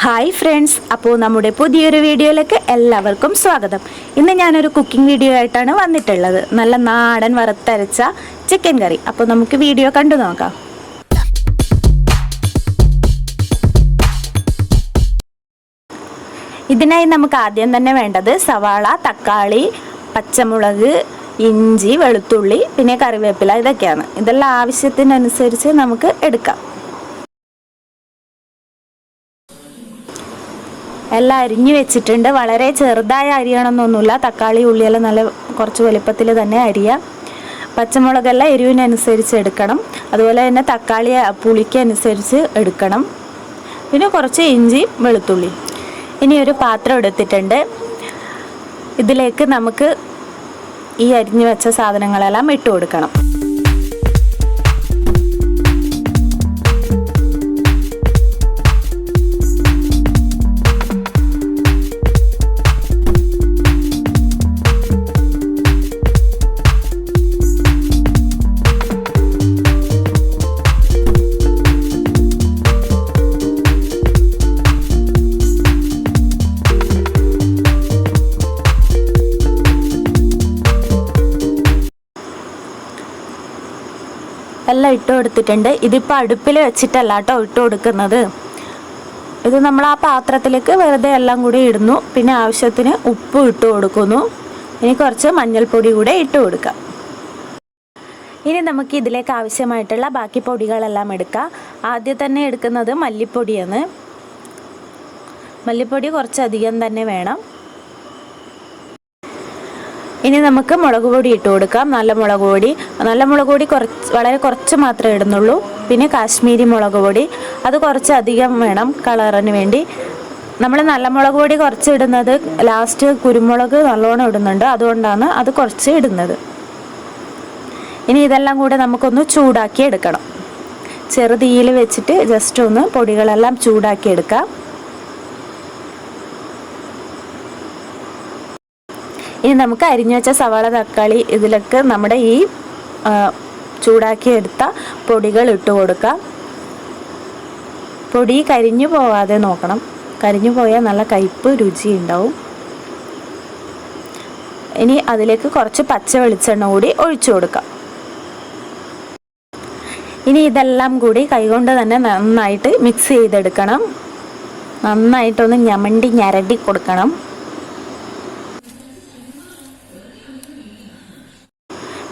Hi friends, അപ്പോൾ നമ്മുടെ പുതിയൊരു വീഡിയോയിലേക്ക് എല്ലാവർക്കും സ്വാഗതം. ഇന്ന് ഞാനൊരു കുക്കിംഗ് വീഡിയോ ആയിട്ടാണ് വന്നിട്ടുള്ളത്. നല്ല നാടൻ വറുത്തരച്ച ചിക്കൻ കറി. അപ്പോൾ നമുക്ക് വീഡിയോ കണ്ടു നോക്കാം. ഇതിനായി നമുക്ക് ആദ്യം തന്നെ വേണ്ടത് സവാള, തക്കാളി, പച്ചമുളക്, ഇഞ്ചി, വെളുത്തുള്ളി, പിന്നെ കറിവേപ്പില, ഇതൊക്കെയാണ്. ഇതെല്ലാം ആവശ്യത്തിനനുസരിച്ച് നമുക്ക് എടുക്കാം. എല്ലാം അരിഞ്ഞു വെച്ചിട്ടുണ്ട്. വളരെ ചെറുതായി അരിയണമെന്നൊന്നുമില്ല. തക്കാളി, ഉള്ളിയെല്ലാം നല്ല കുറച്ച് വലുപ്പത്തിൽ തന്നെ അരിയാം. പച്ചമുളകെല്ലാം എരിവിനനുസരിച്ച് എടുക്കണം. അതുപോലെ തന്നെ തക്കാളി പുളിക്കനുസരിച്ച് എടുക്കണം. പിന്നെ കുറച്ച് ഇഞ്ചി, വെളുത്തുള്ളി. ഇനി ഒരു പാത്രം എടുത്തിട്ടുണ്ട്. ഇതിലേക്ക് നമുക്ക് ഈ അരിഞ്ഞു വെച്ച സാധനങ്ങളെല്ലാം ഇട്ട് കൊടുക്കണം. എല്ലാം ഇട്ട് കൊടുത്തിട്ടുണ്ട്. ഇതിപ്പോൾ അടുപ്പിൽ വെച്ചിട്ടല്ല കേട്ടോ ഇട്ട് കൊടുക്കുന്നത്. ഇത് നമ്മൾ ആ പാത്രത്തിലേക്ക് വെറുതെ എല്ലാം കൂടി ഇടുന്നു. പിന്നെ ആവശ്യത്തിന് ഉപ്പ് ഇട്ട് കൊടുക്കുന്നു. ഇനി കുറച്ച് മഞ്ഞൾപ്പൊടി കൂടെ ഇട്ട് കൊടുക്കാം. ഇനി നമുക്ക് ഇതിലേക്ക് ആവശ്യമായിട്ടുള്ള ബാക്കി പൊടികളെല്ലാം എടുക്കാം. ആദ്യം തന്നെ എടുക്കുന്നത് മല്ലിപ്പൊടിയാണ്. മല്ലിപ്പൊടി കുറച്ചധികം തന്നെ വേണം. ഇനി നമുക്ക് മുളക് പൊടി ഇട്ട് കൊടുക്കാം. നല്ല മുളക് പൊടി. നല്ല മുളക് പൊടി വളരെ കുറച്ച് മാത്രമേ ഇടുന്നുള്ളൂ. പിന്നെ കാശ്മീരി മുളക് പൊടി, അത് കുറച്ച് അധികം വേണം കളറിന് വേണ്ടി. നമ്മൾ നല്ല മുളക് പൊടി കുറച്ച് ഇടുന്നത് ലാസ്റ്റ് കുരുമുളക് നല്ലോണം ഇടുന്നുണ്ട്, അതുകൊണ്ടാണ് അത് കുറച്ച് ഇടുന്നത്. ഇനി ഇതെല്ലാം കൂടെ നമുക്കൊന്ന് ചൂടാക്കി എടുക്കണം. ചെറുതീയിൽ വെച്ചിട്ട് ജസ്റ്റ് ഒന്ന് പൊടികളെല്ലാം ചൂടാക്കി എടുക്കാം. ഇനി നമുക്ക് അരിഞ്ഞു വെച്ച സവാള, തക്കാളി ഇതിലൊക്കെ നമ്മുടെ ഈ ചൂടാക്കി എടുത്ത പൊടികൾ ഇട്ട് കൊടുക്കാം. പൊടി കരിഞ്ഞു പോവാതെ നോക്കണം. കരിഞ്ഞു പോയാൽ നല്ല കയ്പ്പ് രുചി ഉണ്ടാവും. ഇനി അതിലേക്ക് കുറച്ച് പച്ച വെളിച്ചെണ്ണ കൂടി ഒഴിച്ചു കൊടുക്കാം. ഇനി ഇതെല്ലാം കൂടി കൈകൊണ്ട് തന്നെ നന്നായിട്ട് മിക്സ് ചെയ്തെടുക്കണം. നന്നായിട്ടൊന്ന് ഞരടി കൊടുക്കണം.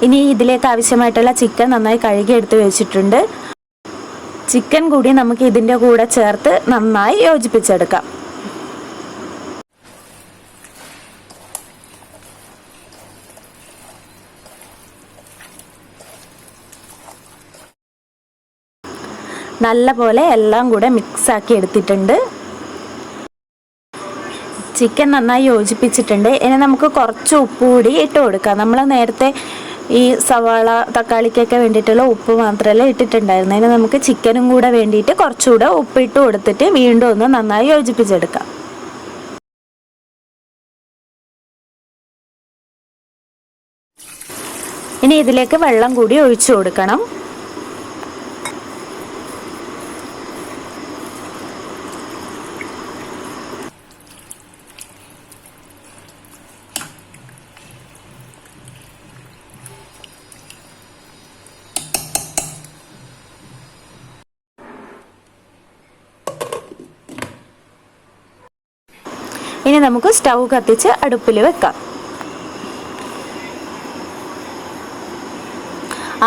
ഇനി ഇതിലേക്ക് ആവശ്യമായിട്ടുള്ള ചിക്കൻ നന്നായി കഴുകി എടുത്ത് വെച്ചിട്ടുണ്ട്. ചിക്കൻ കൂടി നമുക്ക് ഇതിൻ്റെ കൂടെ ചേർത്ത് നന്നായി യോജിപ്പിച്ചെടുക്കാം. നല്ല പോലെ എല്ലാം കൂടെ മിക്സാക്കി എടുത്തിട്ടുണ്ട്. ചിക്കൻ നന്നായി യോജിപ്പിച്ചിട്ടുണ്ട്. ഇനി നമുക്ക് കുറച്ച് ഉപ്പ് കൂടി ഇട്ട് കൊടുക്കാം. നമ്മൾ നേരത്തെ ഈ സവാള, തക്കാളിക്കൊക്കെ വേണ്ടിയിട്ടുള്ള ഉപ്പ് മാത്രമല്ല ഇട്ടിട്ടുണ്ടായിരുന്നു. അതിന് നമുക്ക് ചിക്കനും കൂടെ വേണ്ടിയിട്ട് കുറച്ചുകൂടെ ഉപ്പിട്ട് കൊടുത്തിട്ട് വീണ്ടും ഒന്ന് നന്നായി യോജിപ്പിച്ചെടുക്കാം. ഇനി ഇതിലേക്ക് വെള്ളം കൂടി ഒഴിച്ചു കൊടുക്കണം. ഇനി നമുക്ക് സ്റ്റൗ കത്തിച്ച് അടുപ്പിൽ വെക്കാം.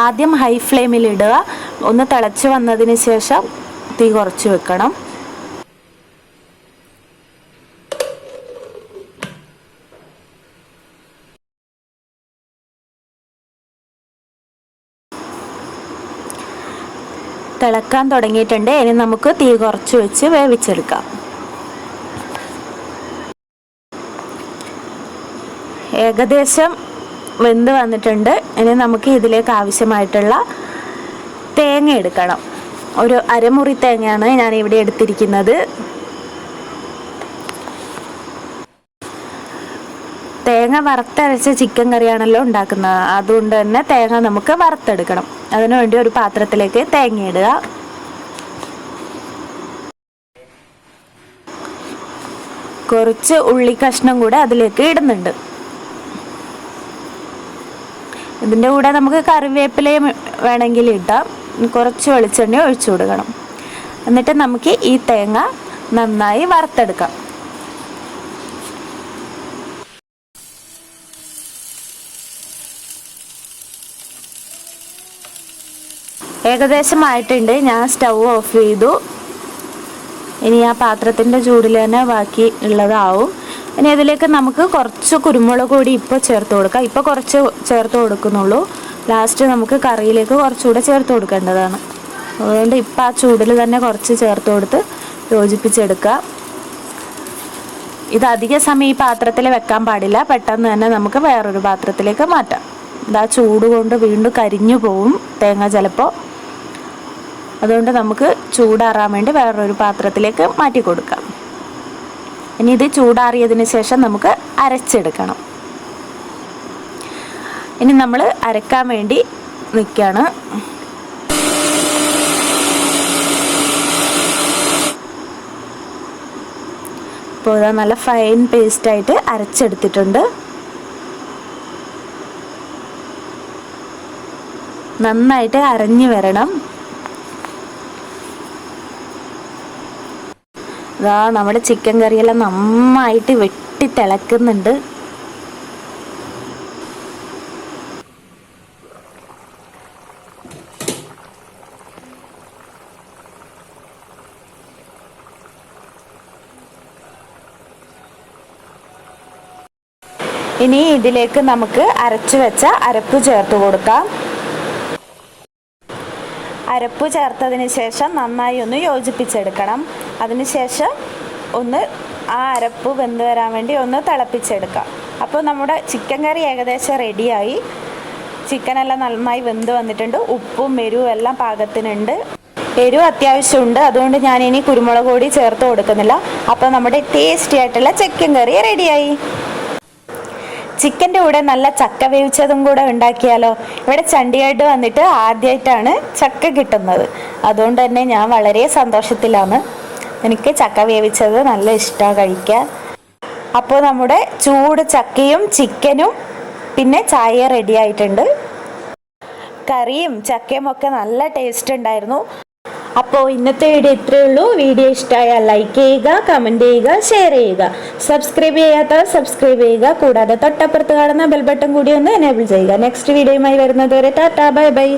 ആദ്യം ഹൈ ഫ്ലെയിമിൽ ഇടുക. ഒന്ന് തിളച്ച് വന്നതിന് ശേഷം തീ കുറച്ച് വെക്കണം. തിളക്കാൻ തുടങ്ങിയിട്ടുണ്ട്. ഇനി നമുക്ക് തീ കുറച്ച് വെച്ച് വേവിച്ചെടുക്കാം. ഏകദേശം വെന്ത് വന്നിട്ടുണ്ട്. ഇനി നമുക്ക് ഇതിലേക്ക് ആവശ്യമായിട്ടുള്ള തേങ്ങ എടുക്കണം. ഒരു അരമുറി തേങ്ങയാണ് ഞാൻ ഇവിടെ എടുത്തിരിക്കുന്നത്. തേങ്ങ വറുത്തരച്ച ചിക്കൻ കറിയാണല്ലോ ഉണ്ടാക്കുന്നത്. അതുകൊണ്ട് തന്നെ തേങ്ങ നമുക്ക് വറുത്തെടുക്കണം. അതിനുവേണ്ടി ഒരു പാത്രത്തിലേക്ക് തേങ്ങ ഇടുക. കുറച്ച് ഉള്ളി കഷ്ണം കൂടെ അതിലേക്ക് ഇടുന്നുണ്ട്. ഇതിൻ്റെ കൂടെ നമുക്ക് കറിവേപ്പിലയും വേണമെങ്കിൽ ഇടാം. കുറച്ച് വെളിച്ചെണ്ണ ഒഴിച്ചു കൊടുക്കണം. എന്നിട്ട് നമുക്ക് ഈ തേങ്ങ നന്നായി വറുത്തെടുക്കാം. ഏകദേശമായിട്ടുണ്ട്. ഞാൻ സ്റ്റൗ ഓഫ് ചെയ്തു. ഇനി ആ പാത്രത്തിൻ്റെ ചൂടിൽ തന്നെ ബാക്കി ഉള്ളതാവും. ഇനി അതിലേക്ക് നമുക്ക് കുറച്ച് കുരുമുളക് പൊടി ഇപ്പോൾ ചേർത്ത് കൊടുക്കാം. ഇപ്പോൾ കുറച്ച് ചേർത്ത് കൊടുക്കുന്നുള്ളൂ. ലാസ്റ്റ് നമുക്ക് കറിയിലേക്ക് കുറച്ചുകൂടെ ചേർത്ത് കൊടുക്കേണ്ടതാണ്. അതുകൊണ്ട് ഇപ്പം ആ ചൂടിൽ തന്നെ കുറച്ച് ചേർത്ത് കൊടുത്ത് യോജിപ്പിച്ചെടുക്കുക. ഇത് അധിക സമയം ഈ പാത്രത്തിൽ വെക്കാൻ പാടില്ല. പെട്ടെന്ന് തന്നെ നമുക്ക് വേറൊരു പാത്രത്തിലേക്ക് മാറ്റാം. ഇതാ ചൂട് കൊണ്ട് വീണ്ടും കരിഞ്ഞു പോവും തേങ്ങ ചിലപ്പോൾ. അതുകൊണ്ട് നമുക്ക് ചൂടാറാൻ വേണ്ടി വേറൊരു പാത്രത്തിലേക്ക് മാറ്റി കൊടുക്കാം. ഇനി ഇത് ചൂടാറിയതിന് ശേഷം നമുക്ക് അരച്ചെടുക്കണം. ഇനി നമ്മൾ അരക്കാൻ വേണ്ടി നിൽക്കുകയാണ്. ഇപ്പോൾ ഇതാ നല്ല ഫൈൻ പേസ്റ്റായിട്ട് അരച്ചെടുത്തിട്ടുണ്ട്. നന്നായിട്ട് അരഞ്ഞു വരണം. ഇതാ നമ്മുടെ ചിക്കൻ കറിയെല്ലാം നന്നായിട്ട് വെട്ടി തിളക്കുന്നുണ്ട്. ഇനി ഇതിലേക്ക് നമുക്ക് അരച്ചു വെച്ച അരപ്പ് ചേർത്ത് കൊടുക്കാം. അരപ്പ് ചേർത്തതിന് ശേഷം നന്നായി ഒന്ന് യോജിപ്പിച്ചെടുക്കണം. അതിനുശേഷം ഒന്ന് ആ അരപ്പ് വെന്ത് വരാൻ വേണ്ടി ഒന്ന് തിളപ്പിച്ചെടുക്കാം. അപ്പോൾ നമ്മുടെ ചിക്കൻ കറി ഏകദേശം റെഡിയായി. ചിക്കനെല്ലാം നന്നായി വെന്ത് വന്നിട്ടുണ്ട്. ഉപ്പും എരിവും എല്ലാം പാകത്തിനുണ്ട്. എരിവ് അത്യാവശ്യമുണ്ട്. അതുകൊണ്ട് ഞാനിനി കുരുമുളക് പൊടി ചേർത്ത് കൊടുക്കുന്നില്ല. അപ്പോൾ നമ്മുടെ ടേസ്റ്റി ആയിട്ടുള്ള ചിക്കൻ കറി റെഡിയായി. ചിക്കൻ്റെ കൂടെ നല്ല ചക്ക വേവിച്ചതും കൂടെ ഉണ്ടാക്കിയാലോ. ഇവിടെ ചണ്ഡീഗഡ് വന്നിട്ട് ആദ്യമായിട്ടാണ് ചക്ക കിട്ടുന്നത്. അതുകൊണ്ട് തന്നെ ഞാൻ വളരെ സന്തോഷത്തിലാണ്. എനിക്ക് ചക്ക വേവിച്ചത് നല്ല ഇഷ്ടമാണ് കഴിക്കാൻ. അപ്പോൾ നമ്മുടെ ചൂട് ചക്കയും ചിക്കനും പിന്നെ ചായ റെഡി ആയിട്ടുണ്ട്. കറിയും ചക്കയും ഒക്കെ നല്ല ടേസ്റ്റ് ഉണ്ടായിരുന്നു. അപ്പോൾ ഇന്നത്തെ വീഡിയോ ഇത്രയേ ഉള്ളൂ. വീഡിയോ ഇഷ്ടമായാൽ ലൈക്ക് ചെയ്യുക, കമൻറ്റ് ചെയ്യുക, ഷെയർ ചെയ്യുക. സബ്സ്ക്രൈബ് ചെയ്യാത്തവർ സബ്സ്ക്രൈബ് ചെയ്യുക. കൂടാതെ തൊട്ടപ്പുറത്ത് കാണുന്ന ബെൽ ബട്ടൺ കൂടി ഒന്ന് എനേബിൾ ചെയ്യുക. നെക്സ്റ്റ് വീഡിയോയുമായി വരുന്നത് വരെ ടാറ്റാ, ബൈ ബൈ.